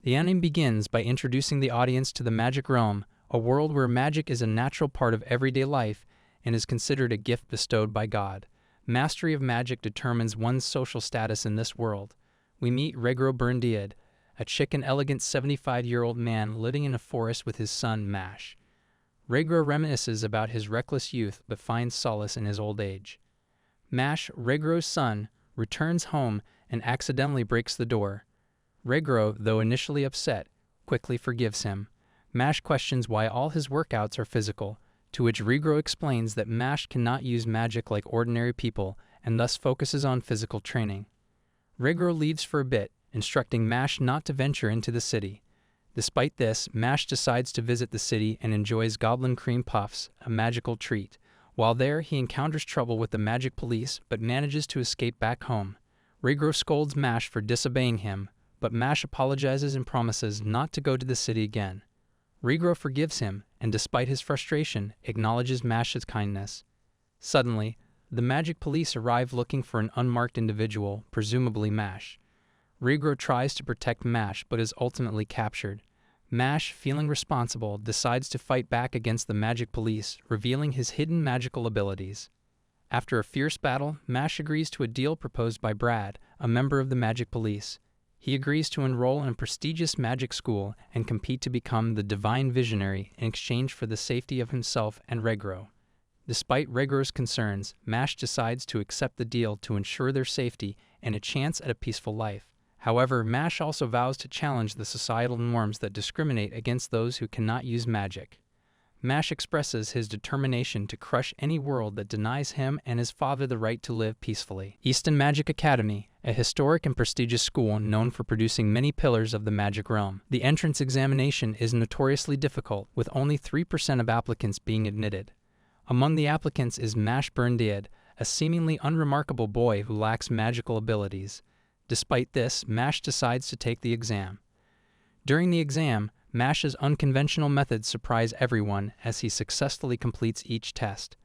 The anime begins by introducing the audience to the magic realm, a world where magic is a natural part of everyday life and is considered a gift bestowed by God. Mastery of magic determines one's social status in this world. We meet Regro Burndiad, a chic and elegant 75-year-old man living in a forest with his son Mash. Regro reminisces about his reckless youth but finds solace in his old age. Mash, Regro's son, returns home and accidentally breaks the door. Regro, though initially upset, quickly forgives him. Mash questions why all his workouts are physical, to which Regro explains that Mash cannot use magic like ordinary people and thus focuses on physical training. Regro leaves for a bit, instructing Mash not to venture into the city. Despite this, Mash decides to visit the city and enjoys goblin cream puffs, a magical treat. While there, he encounters trouble with the magic police but manages to escape back home. Regro scolds Mash for disobeying him, but Mash apologizes and promises not to go to the city again. Regro forgives him, and despite his frustration, acknowledges Mash's kindness. Suddenly, the magic police arrive looking for an unmarked individual, presumably Mash. Regro tries to protect Mash but is ultimately captured. Mash, feeling responsible, decides to fight back against the magic police, revealing his hidden magical abilities. After a fierce battle, Mash agrees to a deal proposed by Brad, a member of the magic police. He agrees to enroll in a prestigious magic school and compete to become the Divine Visionary in exchange for the safety of himself and Regro. Despite Regro's concerns, Mash decides to accept the deal to ensure their safety and a chance at a peaceful life. However, Mash also vows to challenge the societal norms that discriminate against those who cannot use magic. Mash expresses his determination to crush any world that denies him and his father the right to live peacefully. Easton Magic Academy, a historic and prestigious school known for producing many pillars of the magic realm. The entrance examination is notoriously difficult, with only 3% of applicants being admitted. Among the applicants is Mash Burndiad, a seemingly unremarkable boy who lacks magical abilities. Despite this, Mash decides to take the exam. During the exam, Mash's unconventional methods surprise everyone as he successfully completes each test.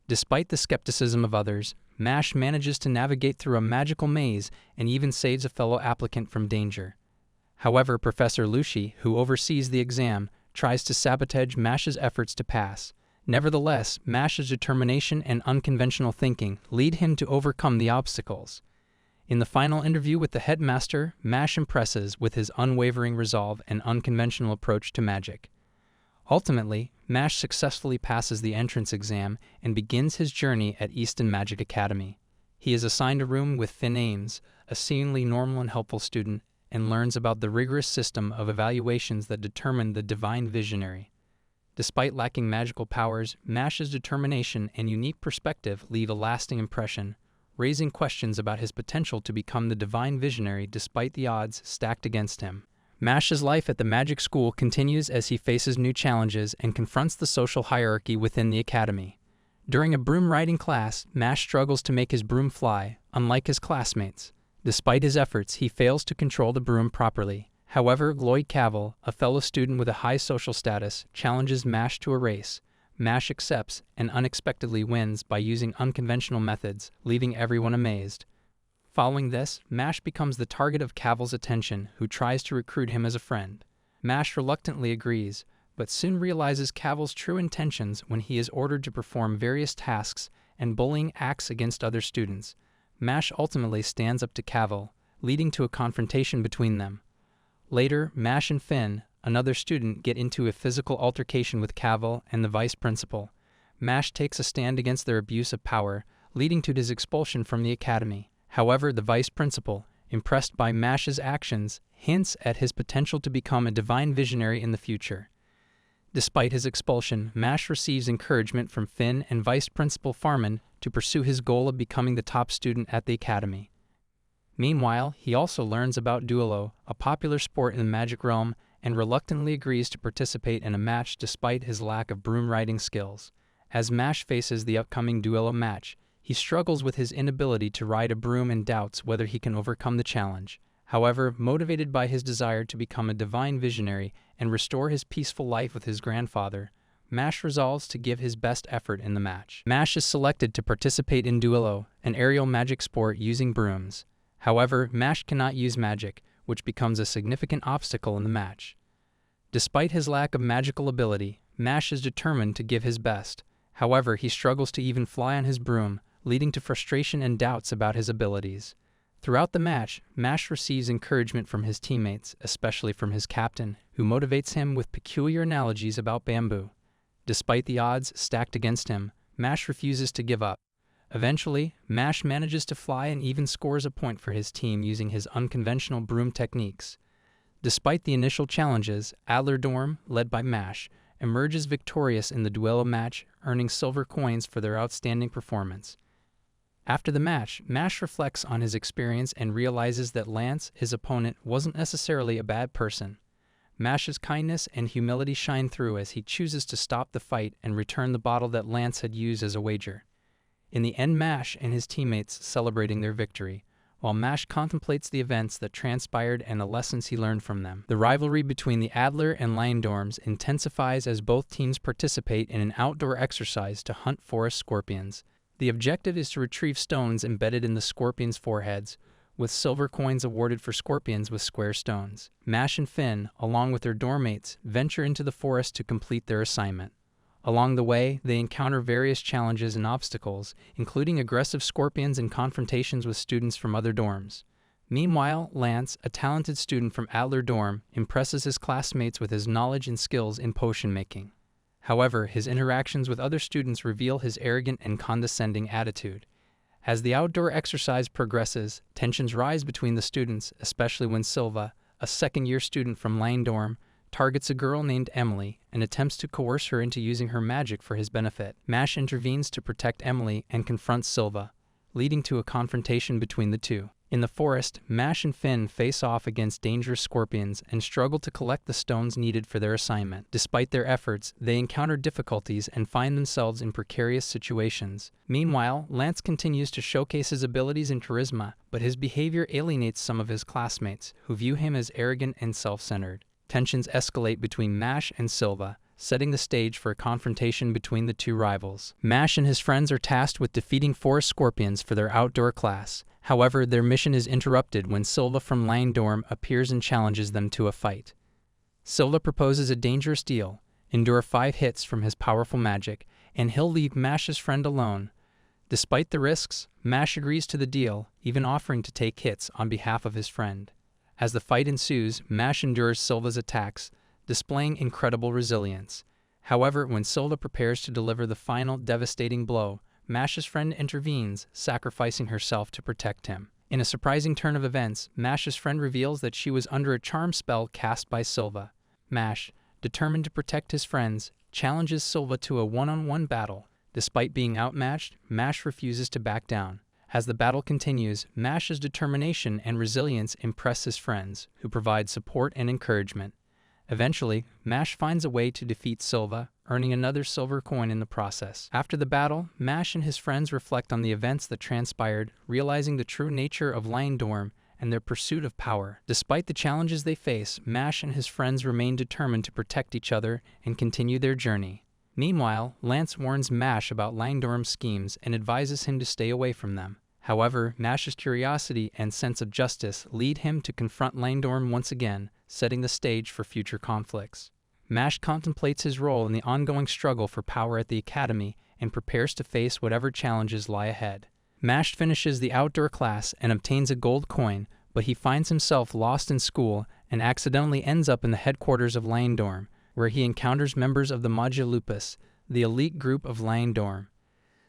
Despite the skepticism of others, Mash manages to navigate through a magical maze and even saves a fellow applicant from danger. However, Professor Lucy, who oversees the exam, tries to sabotage Mash's efforts to pass. Nevertheless, Mash's determination and unconventional thinking lead him to overcome the obstacles. In the final interview with the headmaster, Mash impresses with his unwavering resolve and unconventional approach to magic. Ultimately, Mash successfully passes the entrance exam and begins his journey at Easton Magic Academy. He is assigned a room with Finn Ames, a seemingly normal and helpful student, and learns about the rigorous system of evaluations that determine the Divine Visionary. Despite lacking magical powers, Mash's determination and unique perspective leave a lasting impression, raising questions about his potential to become the Divine Visionary despite the odds stacked against him. Mash's life at the magic school continues as he faces new challenges and confronts the social hierarchy within the academy. During a broom riding class, Mash struggles to make his broom fly, unlike his classmates. Despite his efforts, he fails to control the broom properly. However, Lloyd Cavell, a fellow student with a high social status, challenges Mash to a race. Mash accepts and unexpectedly wins by using unconventional methods, leaving everyone amazed. Following this, Mash becomes the target of Cavell's attention, who tries to recruit him as a friend. Mash reluctantly agrees, but soon realizes Cavell's true intentions when he is ordered to perform various tasks and bullying acts against other students. Mash ultimately stands up to Cavell, leading to a confrontation between them. Later, Mash and Finn, another student, get into a physical altercation with Cavell and the vice principal. Mash takes a stand against their abuse of power, leading to his expulsion from the academy. However, the vice principal, impressed by Mash's actions, hints at his potential to become a Divine Visionary in the future. Despite his expulsion, Mash receives encouragement from Finn and Vice Principal Farman to pursue his goal of becoming the top student at the academy. Meanwhile, he also learns about duelo, a popular sport in the magic realm, and reluctantly agrees to participate in a match despite his lack of broom riding skills. As Mash faces the upcoming duelo match, he struggles with his inability to ride a broom and doubts whether he can overcome the challenge. However, motivated by his desire to become a Divine Visionary and restore his peaceful life with his grandfather, Mash resolves to give his best effort in the match. Mash is selected to participate in duelo, an aerial magic sport using brooms. However, Mash cannot use magic, which becomes a significant obstacle in the match. Despite his lack of magical ability, Mash is determined to give his best. However, he struggles to even fly on his broom, leading to frustration and doubts about his abilities. Throughout the match, Mash receives encouragement from his teammates, especially from his captain, who motivates him with peculiar analogies about bamboo. Despite the odds stacked against him, Mash refuses to give up. Eventually, Mash manages to fly and even scores a point for his team using his unconventional broom techniques. Despite the initial challenges, Adler Dorm, led by Mash, emerges victorious in the duello match, earning silver coins for their outstanding performance. After the match, Mash reflects on his experience and realizes that Lance, his opponent, wasn't necessarily a bad person. Mash's kindness and humility shine through as he chooses to stop the fight and return the bottle that Lance had used as a wager. In the end, Mash and his teammates celebrating their victory, while Mash contemplates the events that transpired and the lessons he learned from them. The rivalry between the Adler and Lion Dorms intensifies as both teams participate in an outdoor exercise to hunt forest scorpions. The objective is to retrieve stones embedded in the scorpions' foreheads, with silver coins awarded for scorpions with square stones. Mash and Finn, along with their dorm mates, venture into the forest to complete their assignment. Along the way, they encounter various challenges and obstacles, including aggressive scorpions and confrontations with students from other dorms. Meanwhile, Lance, a talented student from Adler Dorm, impresses his classmates with his knowledge and skills in potion making. However, his interactions with other students reveal his arrogant and condescending attitude. As the outdoor exercise progresses, tensions rise between the students, especially when Silva, a second-year student from Lion Dorm, targets a girl named Emily and attempts to coerce her into using her magic for his benefit. Mash intervenes to protect Emily and confronts Silva, leading to a confrontation between the two. In the forest, Mash and Finn face off against dangerous scorpions and struggle to collect the stones needed for their assignment. Despite their efforts, they encounter difficulties and find themselves in precarious situations. Meanwhile, Lance continues to showcase his abilities and charisma, but his behavior alienates some of his classmates, who view him as arrogant and self-centered. Tensions escalate between Mash and Silva, setting the stage for a confrontation between the two rivals. Mash and his friends are tasked with defeating forest scorpions for their outdoor class. However, their mission is interrupted when Silva from Lion Dorm appears and challenges them to a fight. Silva proposes a dangerous deal: endure 5 hits from his powerful magic, and he'll leave Mash's friend alone. Despite the risks, Mash agrees to the deal, even offering to take hits on behalf of his friend. As the fight ensues, Mash endures Silva's attacks, displaying incredible resilience. However, when Silva prepares to deliver the final devastating blow, Mash's friend intervenes, sacrificing herself to protect him. In a surprising turn of events, Mash's friend reveals that she was under a charm spell cast by Silva. Mash, determined to protect his friends, challenges Silva to a one-on-one battle. Despite being outmatched, Mash refuses to back down. As the battle continues, Mash's determination and resilience impress his friends, who provide support and encouragement. Eventually, Mash finds a way to defeat Silva, earning another silver coin in the process. After the battle, Mash and his friends reflect on the events that transpired, realizing the true nature of Lion Dorm and their pursuit of power. Despite the challenges they face, Mash and his friends remain determined to protect each other and continue their journey. Meanwhile, Lance warns Mash about Lion Dorm's schemes and advises him to stay away from them. However, Mash's curiosity and sense of justice lead him to confront Lion Dorm once again, setting the stage for future conflicts. Mash contemplates his role in the ongoing struggle for power at the Academy and prepares to face whatever challenges lie ahead. Mash finishes the outdoor class and obtains a gold coin, but he finds himself lost in school and accidentally ends up in the headquarters of Lion Dorm, where he encounters members of the Magia Lupus, the elite group of Lion Dorm.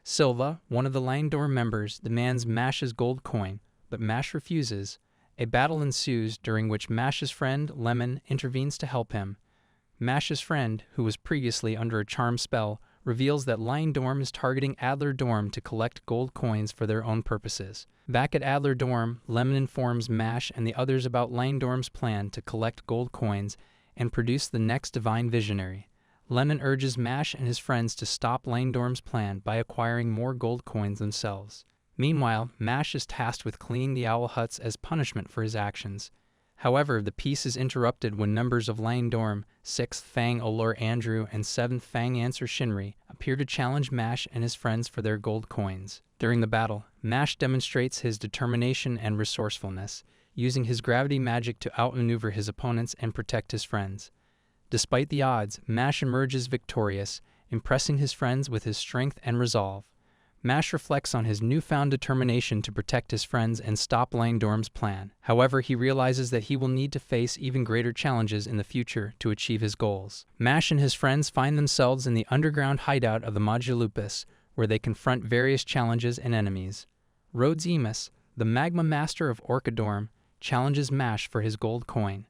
Silva, one of the Lion Dorm members, demands Mash's gold coin, but Mash refuses. A battle ensues during which Mash's friend, Lemon, intervenes to help him. Mash's friend, who was previously under a charm spell, reveals that Lion Dorm is targeting Adler Dorm to collect gold coins for their own purposes. Back at Adler Dorm, Lemon informs Mash and the others about Lion Dorm's plan to collect gold coins and produce the next Divine Visionary. Lemon urges Mash and his friends to stop Lion Dorm's plan by acquiring more gold coins themselves. Meanwhile, Mash is tasked with cleaning the owl huts as punishment for his actions. However, the peace is interrupted when members of Lion Dorm, 6th Fang Olor Andrew and 7th Fang Answer Shinri, appear to challenge Mash and his friends for their gold coins. During the battle, Mash demonstrates his determination and resourcefulness, using his gravity magic to outmaneuver his opponents and protect his friends. Despite the odds, Mash emerges victorious, impressing his friends with his strength and resolve. Mash reflects on his newfound determination to protect his friends and stop Langdorm's plan. However, he realizes that he will need to face even greater challenges in the future to achieve his goals. Mash and his friends find themselves in the underground hideout of the Magilupus, where they confront various challenges and enemies. Rhodes Emus, the Magma Master of Orchidorm, challenges Mash for his gold coin.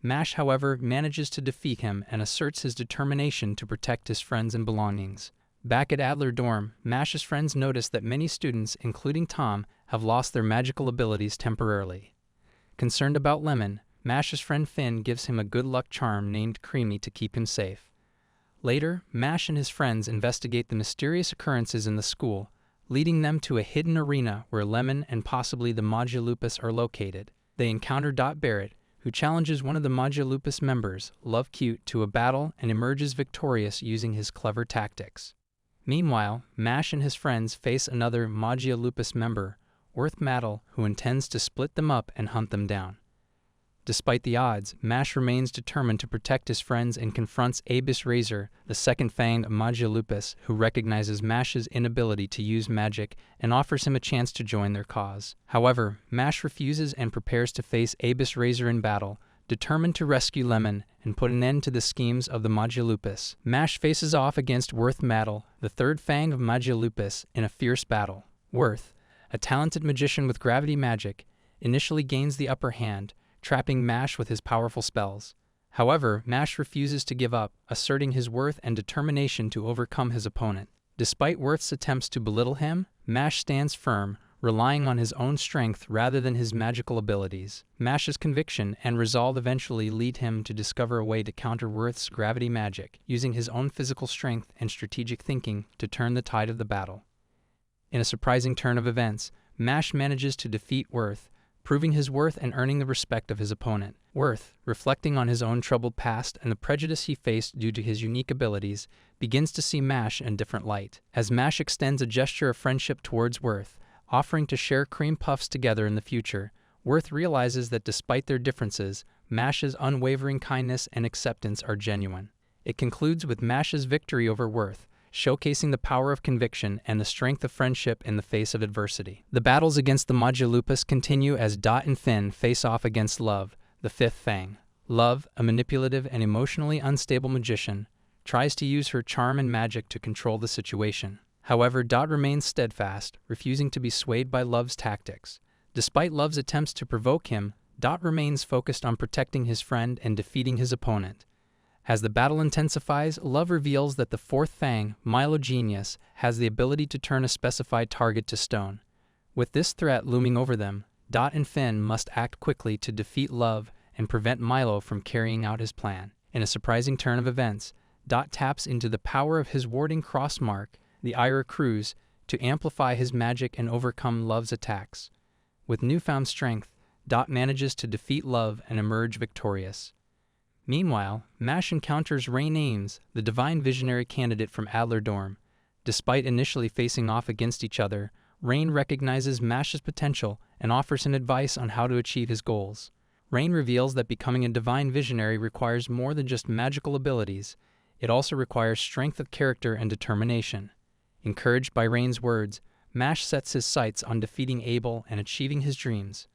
Mash, however, manages to defeat him and asserts his determination to protect his friends and belongings. Back at Adler Dorm, Mash's friends notice that many students, including Tom, have lost their magical abilities temporarily. Concerned about Lemon, Mash's friend Finn gives him a good luck charm named Creamy to keep him safe. Later, Mash and his friends investigate the mysterious occurrences in the school, leading them to a hidden arena where Lemon and possibly the Magilupus are located. They encounter Dot Barrett, who challenges one of the Magilupus members, Love Cute, to a battle and emerges victorious using his clever tactics. Meanwhile, Mash and his friends face another Magilupus member, Worth Maddle, who intends to split them up and hunt them down. Despite the odds, Mash remains determined to protect his friends and confronts Abyss Razor, the second-fanged Magilupus, who recognizes Mash's inability to use magic and offers him a chance to join their cause. However, Mash refuses and prepares to face Abyss Razor in battle, determined to rescue Lemon and put an end to the schemes of the Magilupus. Mash faces off against Worth Maddle, the third fang of Magilupus, in a fierce battle. Worth, a talented magician with gravity magic, initially gains the upper hand, trapping Mash with his powerful spells. However, Mash refuses to give up, asserting his worth and determination to overcome his opponent. Despite Worth's attempts to belittle him, Mash stands firm, relying on his own strength rather than his magical abilities. Mash's conviction and resolve eventually lead him to discover a way to counter Worth's gravity magic, using his own physical strength and strategic thinking to turn the tide of the battle. In a surprising turn of events, Mash manages to defeat Worth, proving his worth and earning the respect of his opponent. Worth, reflecting on his own troubled past and the prejudice he faced due to his unique abilities, begins to see Mash in a different light. As Mash extends a gesture of friendship towards Worth, offering to share cream puffs together in the future, Worth realizes that despite their differences, Mash's unwavering kindness and acceptance are genuine. It concludes with Mash's victory over Worth, showcasing the power of conviction and the strength of friendship in the face of adversity. The battles against the Magilupus continue as Dot and Finn face off against Love, the fifth fang. Love, a manipulative and emotionally unstable magician, tries to use her charm and magic to control the situation. However, Dot remains steadfast, refusing to be swayed by Love's tactics. Despite Love's attempts to provoke him, Dot remains focused on protecting his friend and defeating his opponent. As the battle intensifies, Love reveals that the fourth fang, Milo Genius, has the ability to turn a specified target to stone. With this threat looming over them, Dot and Finn must act quickly to defeat Love and prevent Milo from carrying out his plan. In a surprising turn of events, Dot taps into the power of his warding cross mark, the Ira Cruz, to amplify his magic and overcome Love's attacks. With newfound strength, Dot manages to defeat Love and emerge victorious. Meanwhile, Mash encounters Rain Ames, the divine visionary candidate from Adler Dorm. Despite initially facing off against each other, Rain recognizes Mash's potential and offers him advice on how to achieve his goals. Rain reveals that becoming a divine visionary requires more than just magical abilities. It also requires strength of character and determination. Encouraged by Rain's words, Mash sets his sights on defeating Abel and achieving his dreams,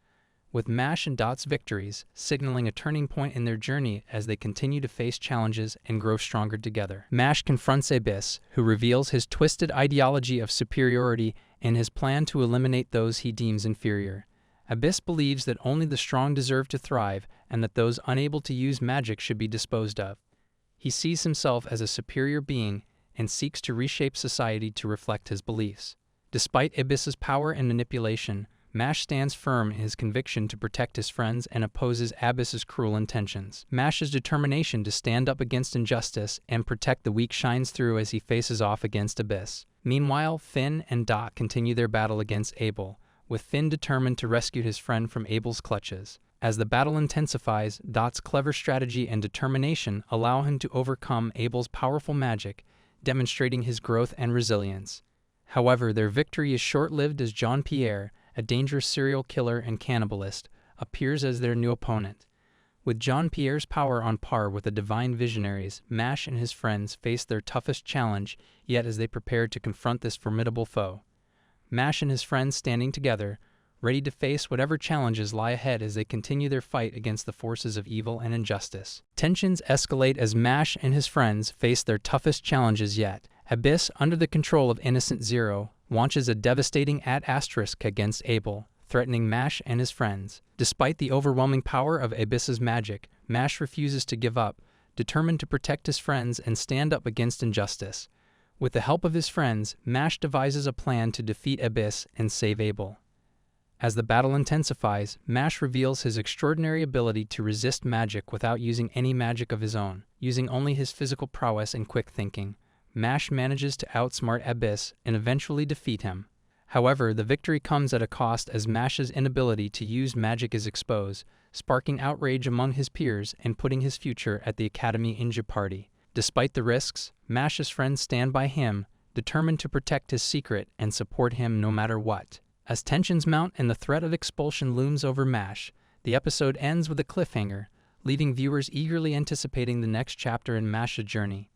with Mash and Dot's victories signaling a turning point in their journey as they continue to face challenges and grow stronger together. Mash confronts Abyss, who reveals his twisted ideology of superiority and his plan to eliminate those he deems inferior. Abyss believes that only the strong deserve to thrive and that those unable to use magic should be disposed of. He sees himself as a superior being and seeks to reshape society to reflect his beliefs. Despite Abyss's power and manipulation, Mash stands firm in his conviction to protect his friends and opposes Abyss's cruel intentions. Mash's determination to stand up against injustice and protect the weak shines through as he faces off against Abyss. Meanwhile, Finn and Dot continue their battle against Abel, with Finn determined to rescue his friend from Abel's clutches. As the battle intensifies, Dot's clever strategy and determination allow him to overcome Abel's powerful magic, demonstrating his growth and resilience. However, their victory is short-lived as Jean-Pierre, a dangerous serial killer and cannibalist, appears as their new opponent. With Jean-Pierre's power on par with the divine visionaries, Mash and his friends face their toughest challenge yet as they prepare to confront this formidable foe. Mash and his friends standing together, ready to face whatever challenges lie ahead as they continue their fight against the forces of evil and injustice. Tensions escalate as Mash and his friends face their toughest challenges yet. Abyss, under the control of Innocent Zero, launches a devastating ** against Abel, threatening Mash and his friends. Despite the overwhelming power of Abyss's magic, Mash refuses to give up, determined to protect his friends and stand up against injustice. With the help of his friends, Mash devises a plan to defeat Abyss and save Abel. As the battle intensifies, Mash reveals his extraordinary ability to resist magic without using any magic of his own. Using only his physical prowess and quick thinking, Mash manages to outsmart Abyss and eventually defeat him. However, the victory comes at a cost as Mash's inability to use magic is exposed, sparking outrage among his peers and putting his future at the Academy in jeopardy. Despite the risks, Mash's friends stand by him, determined to protect his secret and support him no matter what. As tensions mount and the threat of expulsion looms over Mash, the episode ends with a cliffhanger, leaving viewers eagerly anticipating the next chapter in Mash's journey.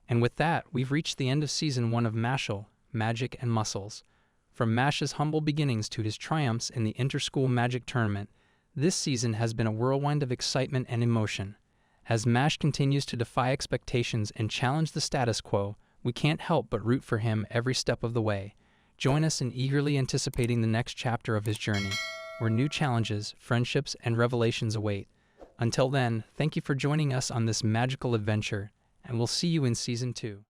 And with that, we've reached the end of Season 1 of Mashle, Magic and Muscles. From Mash's humble beginnings to his triumphs in the Inter-School Magic Tournament, this season has been a whirlwind of excitement and emotion. As Mash continues to defy expectations and challenge the status quo, we can't help but root for him every step of the way. Join us in eagerly anticipating the next chapter of his journey, where new challenges, friendships, and revelations await. Until then, thank you for joining us on this magical adventure, and we'll see you in Season 2.